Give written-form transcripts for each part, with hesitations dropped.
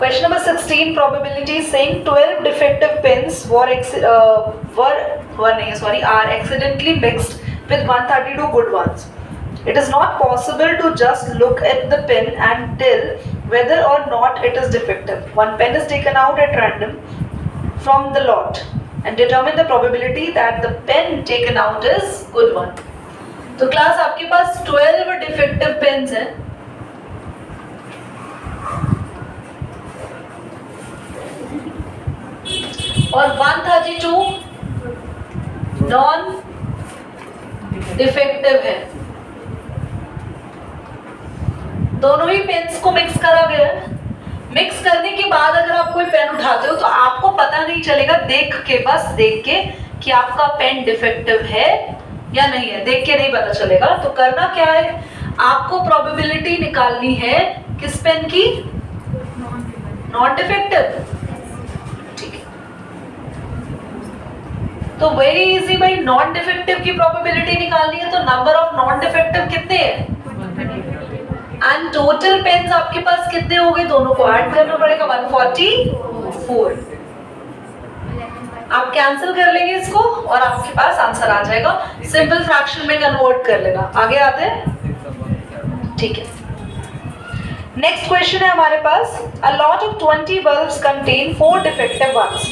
Question number 16, probability is saying 12 defective pins are accidentally mixed with 132 good ones. It is not possible to just look at the pin and tell whether or not it is defective. One pen is taken out at random from the lot and determine the probability that the pen taken out is good one. तो class आपके पास 12 defective pens हैं. और 132 non defective है. दोनों ही pens को mix करा गया है. मिक्स करने के बाद अगर आप कोई पेन उठाते हो तो आपको पता नहीं चलेगा देख के कि आपका पेन डिफेक्टिव है या नहीं है. देख के नहीं पता चलेगा. तो करना क्या है, आपको प्रोबेबिलिटी निकालनी है किस पेन की, नॉन डिफेक्टिव. ठीक है, तो वेरी इजी भाई. नॉन डिफेक्टिव की प्रोबेबिलिटी निकालनी है तो नंबर ऑफ नॉन डिफेक्टिव कितने हैं एंड टोटल पेन्स आपके पास कितने हो गए, दोनों को ऐड करना पड़ेगा. 144. आप कैंसिल कर लेंगे इसको और आपके पास आंसर आ जाएगा. सिंपल फ्रैक्शन में कन्वर्ट कर लेना. आगे आते हैं. ठीक है, नेक्स्ट क्वेश्चन है हमारे पास. A lot of 20 bulbs contain 4 defective ones.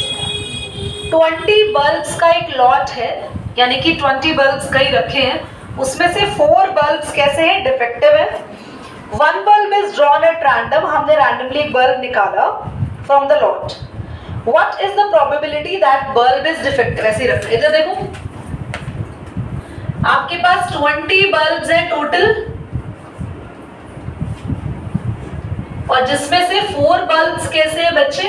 20 bulbs का एक लॉट है, यानी कि 20 बल्ब्स कई रखे हैं, उसमें से 4 बल्ब्स कैसे हैं, डिफेक्टिव है. One bulb is drawn at random. हमने randomly एक बल्ब निकाला from the lot. What is the probability that bulb is defective? ऐसे ही रखना. इधर देखो, आपके पास 20 बल्ब्स हैं टोटल और जिसमें से 4 बल्ब्स कैसे हैं बच्चे,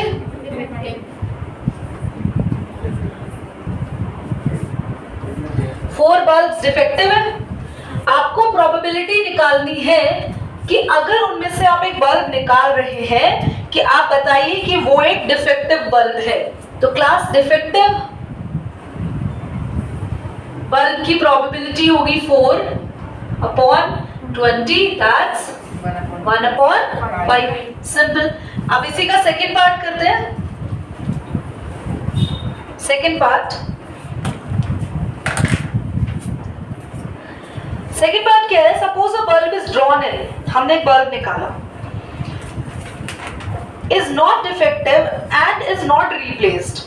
4 बल्ब्स डिफेक्टिव है. आपको प्रोबेबिलिटी निकालनी है कि अगर उनमें से आप एक बल्ब निकाल रहे हैं कि आप बताइए कि वो एक डिफेक्टिव बल्ब है. तो क्लास डिफेक्टिव बल्ब की प्रोबेबिलिटी होगी 4 अपॉन 20, दैट्स 1 अपॉन 5. सिंपल. अब इसी का सेकेंड पार्ट करते हैं. सेकेंड पार्ट क्या है, suppose a bulb is drawn in. हमने एक बल्ब निकाला, is not defective and is not replaced.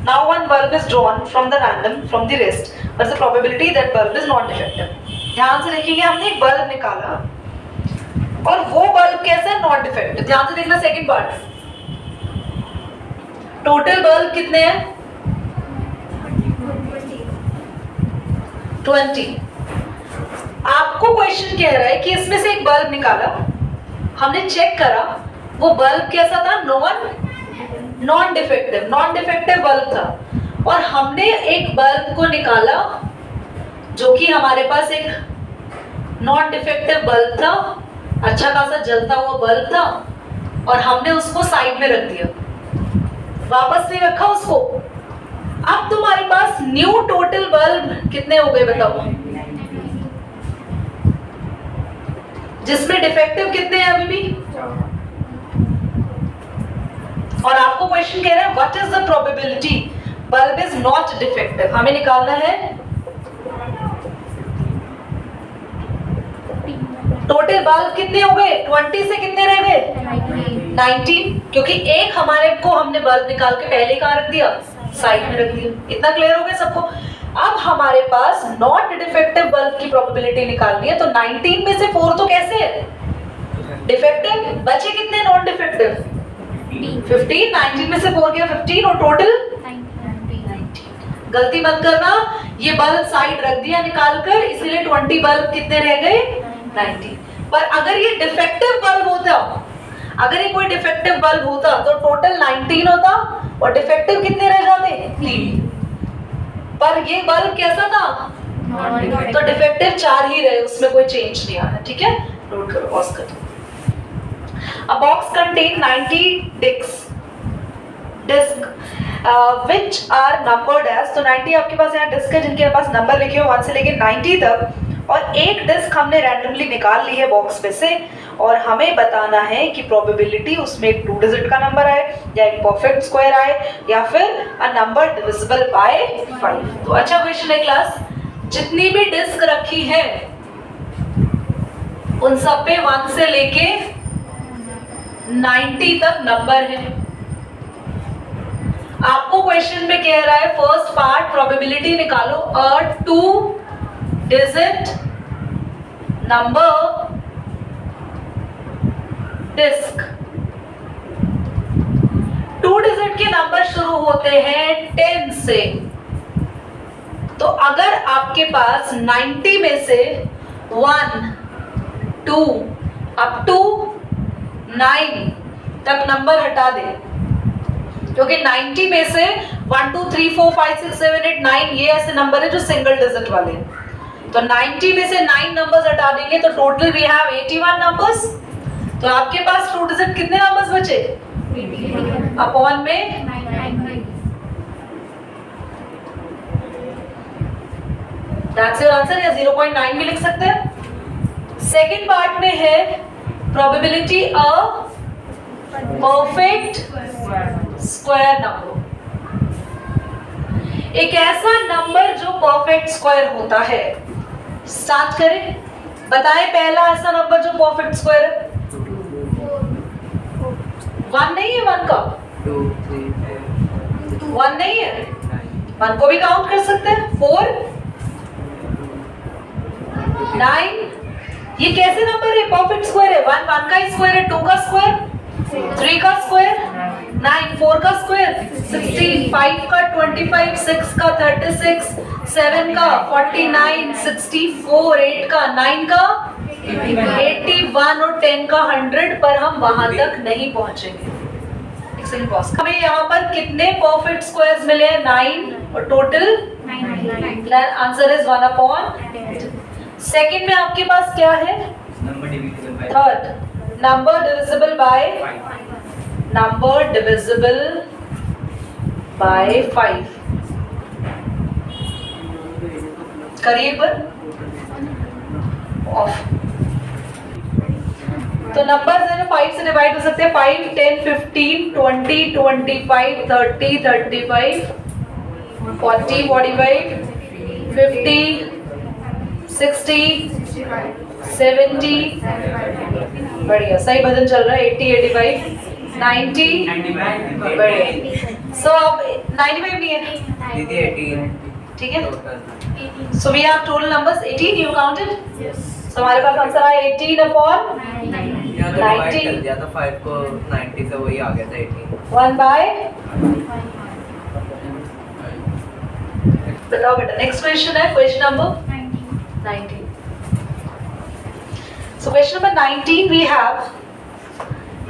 Now one bulb is drawn from the random from the rest, but the probability that bulb is not defective. ध्यान से देखिए, हमने एक bulb निकाला और वो बल्ब कैसे है, नॉट डिफेक्टिव. ध्यान से देखना सेकंड पार्ट. टोटल बल्ब कितने हैं, 20. आपको क्वेश्चन कह रहा है कि इसमें से एक बल्ब निकाला, हमने चेक करा वो बल्ब कैसा था, नॉन डिफेक्टिव बल्ब था. और हमने एक बल्ब को निकाला जो कि हमारे पास एक नॉन डिफेक्टिव बल्ब था, अच्छा खासा जलता हुआ बल्ब था, और हमने उसको साइड में रख दिया, वापस नहीं रखा उसको. अब तुम्हारे पास न्यू टोटल बल्ब कितने हो गए बताओ, जिसमें डिफेक्टिव कितने हैं अभी भी. और आपको क्वेश्चन कह रहा है what is the probability bulb is not defective. हमें निकालना है टोटल बल्ब कितने हो गए, 20 से कितने रह गए, 19. क्योंकि एक हमारे को हमने बल्ब निकाल के पहले कहाँ रख दिया, साइड में रख दिया. इतना क्लियर हो गया सबको. अब हमारे पास नॉट डिफेक्टिव बल्ब की प्रोबेबिलिटी निकालनी है. तो 19 में से 4 तो कैसे है, डिफेक्टिव. बचे कितने नॉन डिफेक्टिव, 15. 19 में से 4 गया 15 और टोटल 19. गलती मत करना, ये बल्ब साइड रख दिया निकाल कर, इसलिए 20 बल्ब कितने रह गए, 19. पर अगर ये डिफेक्टिव बल्ब होता, अगर ये कोई डिफेक्टिव बल्ब होता तो टोटल 19 होता और डिफेक्टिव कितने रह जाते, 3. पर ये बल्ब कैसा था, तो डिफेक्टिव 4 ही रहे, उसमें कोई चेंज नहीं आया. ठीक है, नोट करो, पॉज करो. A box contain 90 discs which are numbered as. तो 90 आपके पास यहाँ डिस्क है जिनके पास नंबर लिखे हो 1 से लेके 90 तक, और एक डिस्क हमने रैंडमली निकाल ली है बॉक्स में से और हमें बताना है कि प्रोबेबिलिटी उसमें एक 2 डिजिट का नंबर आए या एक परफेक्ट स्क्वायर आए या फिर अ नंबर डिविजिबल बाय 5। तो अच्छा क्वेश्चन है क्लास। जितनी भी डिस्क रखी है उन सब पे 1 से लेके 90 तक नंबर है। आपको क्वेश्चन में कह रहा है फर्स्ट पार्ट प्रोबेबिलिटी निकालो अ 2 डिजिट नंबर डिस्क। 2 डिजिट के नंबर शुरू होते हैं 10 से। तो अगर आपके पास 90 में से 1 2 अप टू 9 तक नंबर हटा दे, क्योंकि 90 में से 1 2 3 4 5 6 7 8 9 ये ऐसे नंबर है जो सिंगल डिजिट वाले हैं। तो 90 में से 9 नंबर्स हटा देंगे तो टोटल वी हैव 81 नंबर्स। तो आपके पास 2 डिजिट कितने नंबर्स बचे? अपॉन में 9। दैट्स योर आंसर, या 0.9 भी लिख सकते हैं। सेकेंड पार्ट में है probability a perfect square number. एक ऐसा नंबर जो परफेक्ट स्क्वायर होता है। स्टार्ट करें, बताएं पहला ऐसा नंबर जो परफेक्ट स्क्वायर है। 1 नहीं है, 1 का 1 नहीं है, 1 को भी काउंट कर सकते हैं। 4 9 ये कैसे नंबर है? परफेक्ट स्क्वायर है। 1 1 का स्क्वायर है, 2 का स्क्वायर 3 का स्क्वायर 9, 4 का स्क्वायर 16, 5 का 25, 6 का 36, 7 का 49, 64, 8 का 9 का 81 और 10 का 100, पर हम वहां तक नहीं पहुंचेंगे। हमें यहाँ पर कितने परफेक्ट स्क्वायर्स मिले हैं? 9 और टोटल 9। Answer is 1/10। सेकंड में आपके पास क्या है? Third number divisible by 5। करिए पर ऑफ। तो नंबर्स है जो 5 से डिवाइड हो सकते हैं। 5 10 15 20 25 30 35 40 45 50 60 70, बढ़िया, सही भजन चल रहा है। 80 85 90 बढ़िया। सो अब 95 नहीं है, ठीक है। So we have total numbers 18। You counted? सो हमारे पास आंसर आया 18/90। या तो 5 को 90 से वही आ गया था 18। 1/। बताओ बेटा, नेक्स्ट क्वेश्चन है question number 19। So question number 19 we have,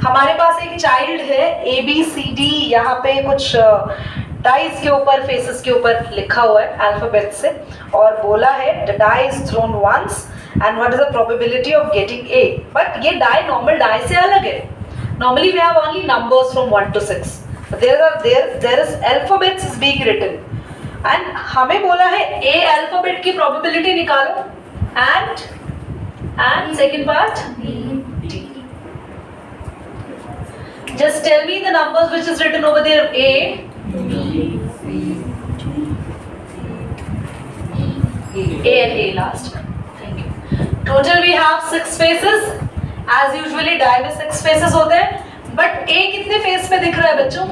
हमारे पास एक चाइल्ड है ABCD, यहाँ पे कुछ डाइस के ऊपर, फेसेस के ऊपर लिखा हुआ है अल्फाबेट से, और बोला है the die is thrown once and what is the probability of getting A। but ये die नॉर्मल die से अलग है। Normally we have only numbers from 1 to 6, but there is alphabets is being written and हमें बोला है A alphabet की probability निकालो and second part D। Just tell me the numbers which is written over there. A and A last one. Thank you. Total we have 6 faces. As usually die में 6 faces होते हैं, but A कितने face पे दिख रहा है बच्चों?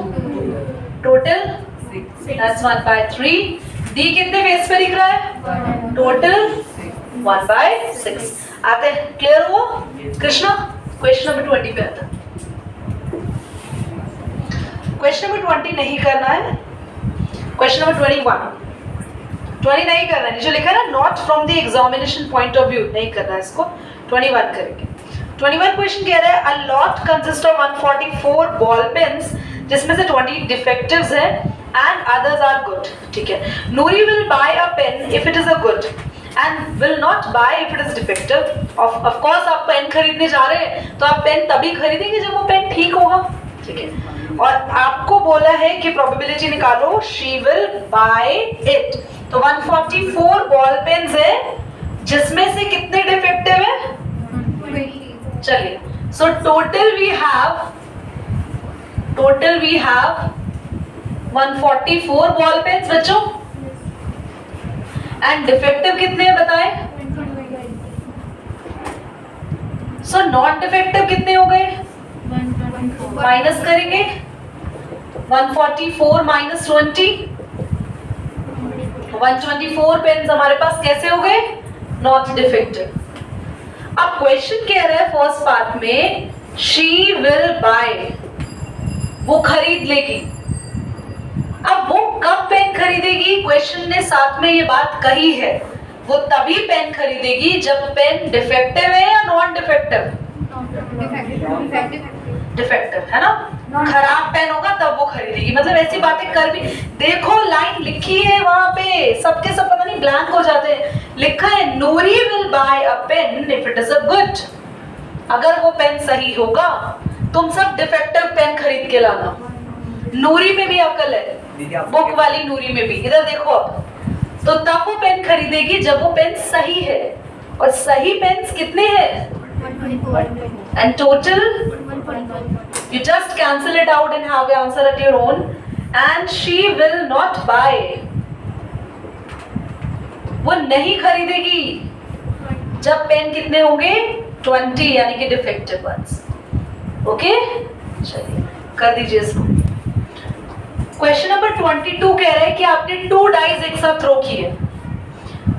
Total 6, that's 1/3. D कितने face पे दिख रहा है? Total 1/6। आते हैं, क्लियर हुआ? कृष्णा क्वेश्चन नंबर 20 पे आता है। क्वेश्चन नंबर 20 नहीं करना है, क्वेश्चन नंबर 20 नहीं करना है। जो लिखा है ना, not from the examination point of view, नहीं करना है इसको। 21 करेंगे। 21 क्वेश्चन कह रहा है a lot consist of 144 ball pens, जिसमें से 20 डिफेक्टिव्स हैं एंड अदर्स आर गुड। ठीक है, Noori will buy a pen if it is a good and will not buy if it is defective। of course आप पेन खरीदने जा रहे हैं तो आप पेन तभी खरीदेंगे जब वो पेन ठीक होगा। ठीक है, और आपको बोला है कि प्रोबेबिलिटी निकालो, she will buy it। तो 144 बॉल पेन्स है, जिसमें से कितने डिफेक्टिव है? चलिए So total we have 144 ball pens बच्चों, एंड डिफेक्टिव कितने हैं बताएं? सो नॉन डिफेक्टिव कितने हो गए? माइनस करेंगे 144 माइनस 20, 124 पेन्स हमारे पास कैसे हो गए? Not defective. अब क्वेश्चन कह रहा है फर्स्ट पार्ट में, शी विल बाय, वो खरीद लेगी। अब वो कब पेन खरीदेगी? क्वेश्चन ने साथ में ये बात कही है, वो तभी पेन खरीदेगी जब पेन डिफेक्टिव है या नॉन डिफेक्टिव? डिफेक्टिव है ना, खराब पेन होगा तब वो खरीदेगी। मतलब ऐसी बातें कर भी, देखो लाइन लिखी है वहां पे, सबके सब पता नहीं ब्लैंक हो जाते हैं। लिखा है Noori will buy a pen if it is a good. अगर वो पेन सही होगा, तुम सब डिफेक्टिव पेन खरीद के लाना। नूरी में भी अकल है, बुक वाली नूरी में भी। इधर देखो अब, तो तब वो पेन खरीदेगी जब वो पेन सही है, और सही पेन्स कितने हैं? And total you just cancel it out and have the answer at your own. And she will not buy, वो नहीं खरीदेगी जब पेन कितने होंगे? 20, यानी कि डिफेक्टिव वंस। ओके, चलिए कर दीजिए इसको। क्वेश्चन नंबर 22 कह रहा है कि आपने 2 डाइज एक साथ थ्रो किए।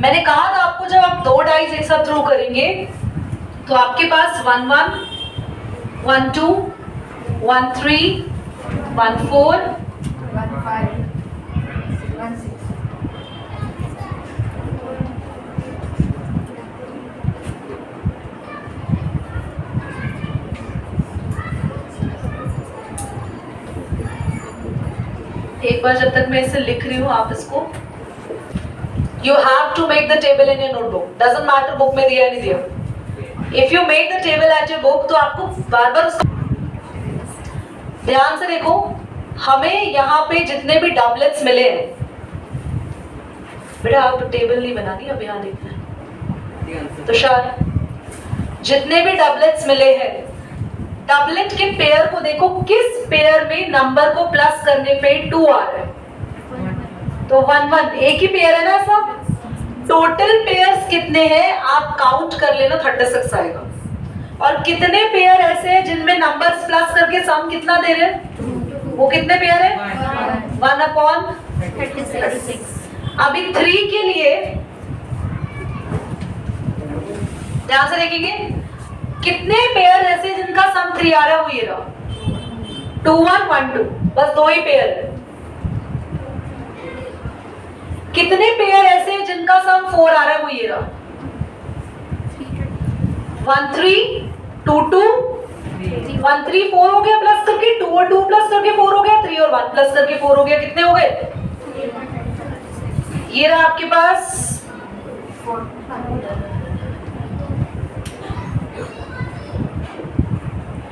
मैंने कहा था आपको, जब आप 2 डाइज एक साथ थ्रो करेंगे तो आपके पास 1 1 1 2 1 3 1 4 1 5 1 6। एक बार जब तक मैं इसे लिख रही हूँ, आप इसको, you have to make the table in your notebook. Doesn't matter book में दिया नहीं दिया। If you make the table at your book, तो आपको बार बार उसको ध्यान से देखो। हमें यहाँ पे जितने भी डबलेट्स मिले हैं, बेटा आप टेबल नहीं बनानी, अब यहाँ देखना है। तुषार, जितने भी डबलेट्स मिले हैं, डबलेट के पेयर को देखो, किस पेयर में नंबर को प्लस करने पे 2 आ रहा है? तो 1 1 एक ही पेयर है ना सब। टोटल पेयर्स कितने हैं आप काउंट कर लेना, 36 आएगा। और कितने पेयर ऐसे हैं जिनमें नंबर्स प्लस करके सम कितना दे रहे हैं? वो कितने पेयर है? 1/36। अभी 3 के लिए ध्यान से देखेंगे, कितने पेयर ऐसे जिनका सम 3 आ रहा है? वो ये रहा 2 1 1 2, बस 2 ही पेयर है। कितने पेयर ऐसे जिनका सम 4 आ रहा है? वो ये रहा 1 3 2 2 1 3 4 हो गया प्लस करके, 2 और 2 प्लस करके 4 हो गया, 3 और 1 प्लस करके 4 हो गया। कितने हो गए? ये रहा आपके पास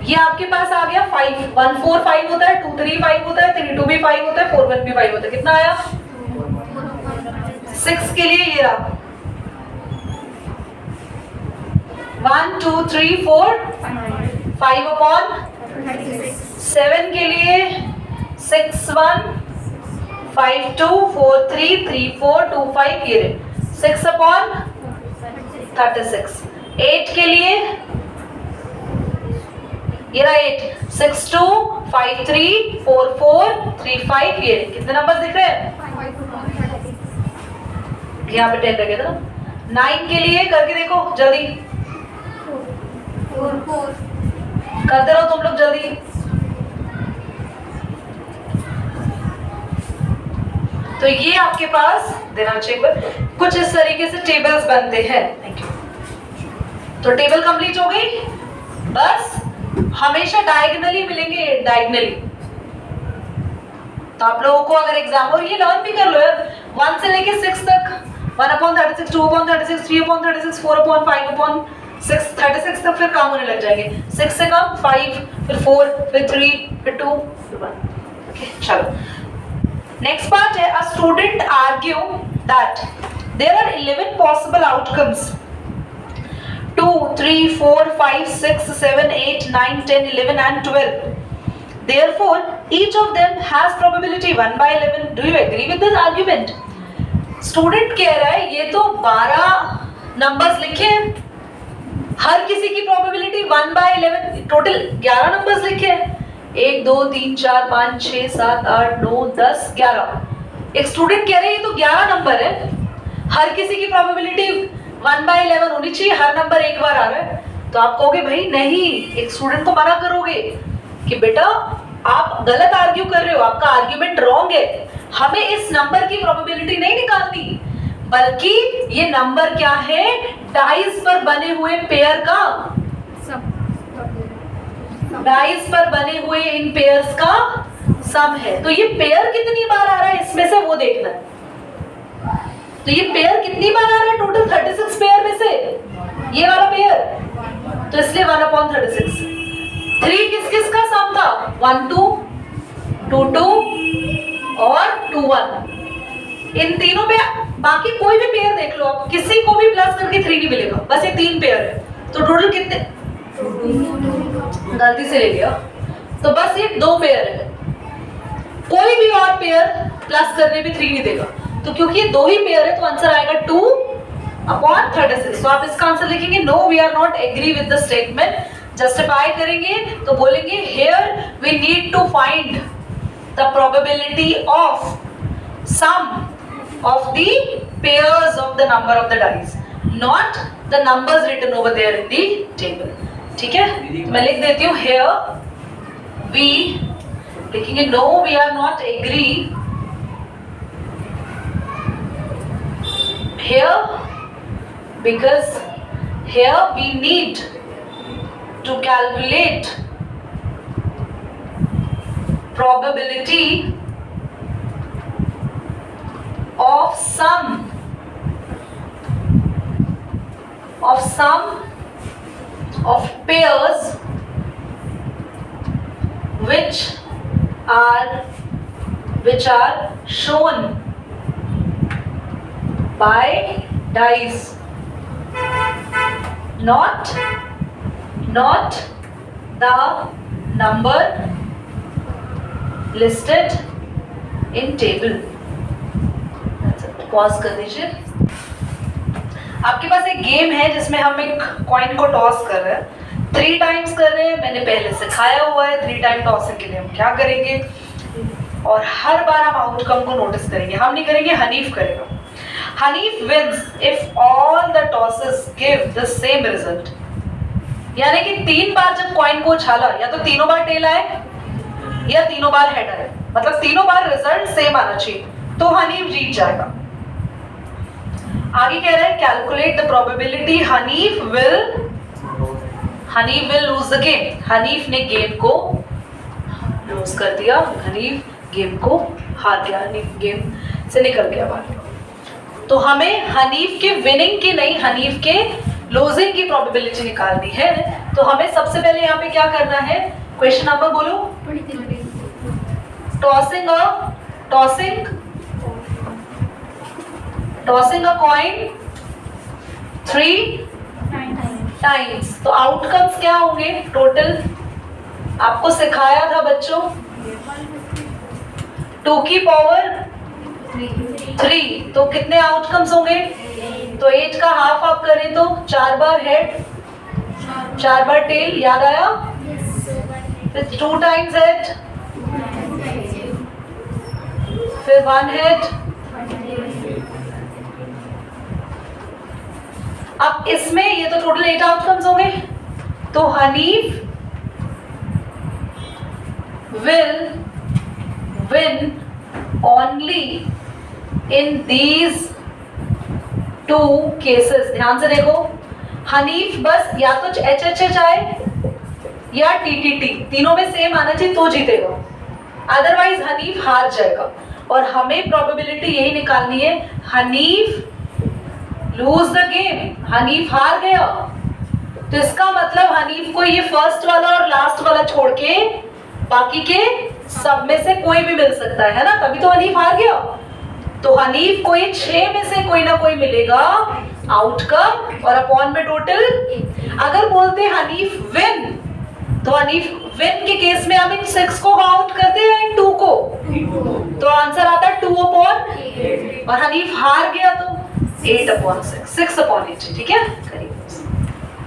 ये आपके पास आ गया 5। 1 4 5 होता है, 2 3 5 होता है, 3 2 भी 5 होता है, 4 1 भी 5 होता है। कितना आया? 6 के लिए ये रहा 1 2 3 4 5/36। 7 के लिए 6 1 5 2 4 3 3 4 2 5, ये रहे 6/36। 8 के लिए ये रहा 8 6 2 5 3 4 4 3 5, ये कितने नंबर दिख रहे हैं? यहाँ पे 10 लगेगा ना। 9 के लिए करके देखो जल्दी, 4 4 करते रहो तुम लोग जल्दी। तो ये आपके पास देना चाहिए, कुछ इस तरीके से टेबल्स बनते हैं। Thank you. तो टेबल कंप्लीट हो गई। बस हमेशा डायगोनली मिलेंगे, डायगोनली। तो आप लोगों को अगर एग्जाम, और ये लर्न भी कर लो यार, 1 से लेके 6 तक, 1/36 2/36 3/36 4/5/6 36 तक फिर काम होने लग जाएंगे। 6 से कम 5, फिर 4, फिर 3, फिर 2, फिर 1। ओके, चलो नेक्स्ट पार्ट है, a student argue that there are 11 possible outcomes 2, 3, 4, 5, 6, 7, 8, 9, 10, 11 and 12. Therefore, each of them has probability 1 by 11. Do you agree with this argument? Student कह रहा है ये तो 12 numbers लिखे हैं, हर किसी की probability 1 by 11, total 11 numbers लिखे हैं, 1, 2, 3, 4, 5, 6, 7, 8, 9, 10, 11. एक स्टूडेंट कह रहे हैं ये तो 11 नंबर है, हर किसी की प्रोबेबिलिटी 1 by 11 होनी चाहिए, हर नंबर एक बार आ रहा है. तो आप कहोगे भाई नहीं, एक स्टूडेंट को मना करोगे कि बेटा आप गलत आर्ग्यू कर रहे हो, आपका आर्ग्यूमेंट रॉन्ग है, हमें इस नंबर की प्रोबेबिलिटी नहीं निकालनी, बल्कि ये नंबर क्या है, डाइस पर बने हुए पेयर का, डाइस पर बने हुए इन पेयर्स का सम है. तो ये पेयर कितनी बार आ रहा है इसमें से वो देखना है. तो ये पेयर कितनी बार आ रहा है टोटल 36 पेयर में से, ये वाला पेयर, तो इसलिए 1/36. 3 किस किस का सम था, 1 2 2 2 और 2 1. इन तीनों पे बाकी कोई भी पेयर देख लो आप, किसी को भी प्लस करके 3 नहीं मिलेगा, बस ये 3 पेयर है. तो टोटल कितने, गलती से ले लिया, तो बस ये 2 पेयर है, कोई भी और पेयर प्लस करने पे 3 नहीं देगा. तो क्योंकि ये 2 ही पेयर है तो आंसर आएगा 2/36. तो आप इसका आंसर लिखेंगे no we are not agree with the statement. Justify करेंगे तो बोलेंगे here we need to find the probability of sum of the pairs of the number of the dice, not the numbers written over there in the table. ठीक है, मैं लिख देती हूँ here we, लिखेंगे no we are not agree here because here we need to calculate probability of sum of pairs which are shown by dice, not the number listed in table. Pause कर दीजिए. आपके पास एक game है जिसमें हम एक coin को toss कर रहे हैं, 3 टाइम्स कर रहे हैं. मैंने पहले सिखाया हुआ है 3 टाइम टॉसिंग के लिए हम क्या करेंगे, और हर बार हम आउटकम को नोटिस करेंगे. हम नहीं करेंगे, हनीफ करेगा. Hanif wins if all the tosses give the same result. यानी कि 3 बार जब कॉइन को उछाला, या तो तीनों बार टेल आए या तीनों बार हेड आए, मतलब तीनों बार रिजल्ट सेम आना चाहिए, तो हनीफ जीत जाएगा. आगे कह रहा है calculate the probability Hanif will lose the game. Hanif ने गेम को लूज कर दिया, हनीफ गेम को हार गया, हनीफ गेम से निकल गया बाहर. तो हमें हनीफ के विनिंग की नहीं, हनीफ के लूजिंग की प्रोबेबिलिटी निकालनी है. तो हमें सबसे पहले यहाँ पे क्या करना है, क्वेश्चन नंबर बोलो. Tossing a coin 3 times. तो आउटकम्स क्या होंगे टोटल, आपको सिखाया था बच्चों, 2 की पावर 3, तो कितने आउटकम्स होंगे, तो 8 का हाफ आप करें तो 4 बार हेड 4 बार टेल, याद आया. फिर 2 टाइम्स हेड, फिर 1 हेड. अब इसमें ये तो टोटल 8 आउटकम्स हो गए. तो Hanif will win only in these 2 cases. ध्यान से देखो, हनीफ बस या तो HHH आए या TTT, तीनों में सेम आना चाहिए तो जीतेगा, अदरवाइज हनीफ हार जाएगा. और हमें प्रोबेबिलिटी यही निकालनी है, Hanif lose the game, Hanif हार गया. तो इसका मतलब हनीफ को ये फर्स्ट वाला और लास्ट वाला छोड़ के बाकी के सब में से कोई भी मिल सकता है ना, तभी तो हनीफ हार गया. तो हनीफ को ये 6 में से कोई ना कोई मिलेगा आउटकम और अपॉन में टोटल। अगर बोलते हनीफ विन, तो हनीफ विन के केस में हम इन 6 को काउंट करते हैं इन 2 को, तो आंसर आता है 2 अपॉन, और हनीफ हार गया तो 8 अपॉन 6, 6 अपॉन 8, ठीक है। करिए।